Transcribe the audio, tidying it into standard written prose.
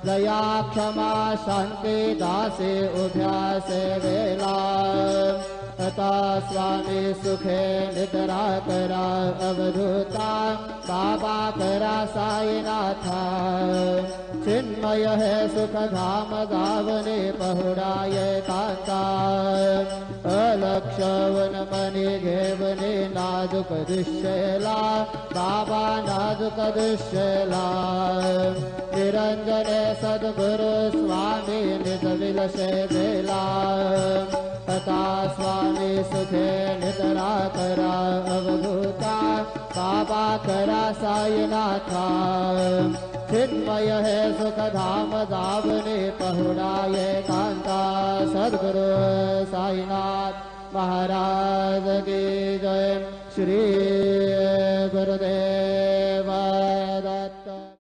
दया क्षमा शांति दासे उभ्या सेवेला तथा स्वामी सुखे निद्रा करा अवधूता बाबा करा साईनाथा चिन्मय है सुख धाम गावने पहुड़ाय कांता अलक्षवन मणि घेवने नाजुक दुश्यला बाबा नाजुक दुश्यला निरंजन सद्गुरु स्वामी निज विलसे बेला तथा स्वामी सुखे निद्रा करा अवधूता बाबा करा साईनाथा चिन्मय है सुख धाम दावने पहुड़ाय कांता सद्गुरु साईनाथ महाराज की जय। श्री गुरुदेव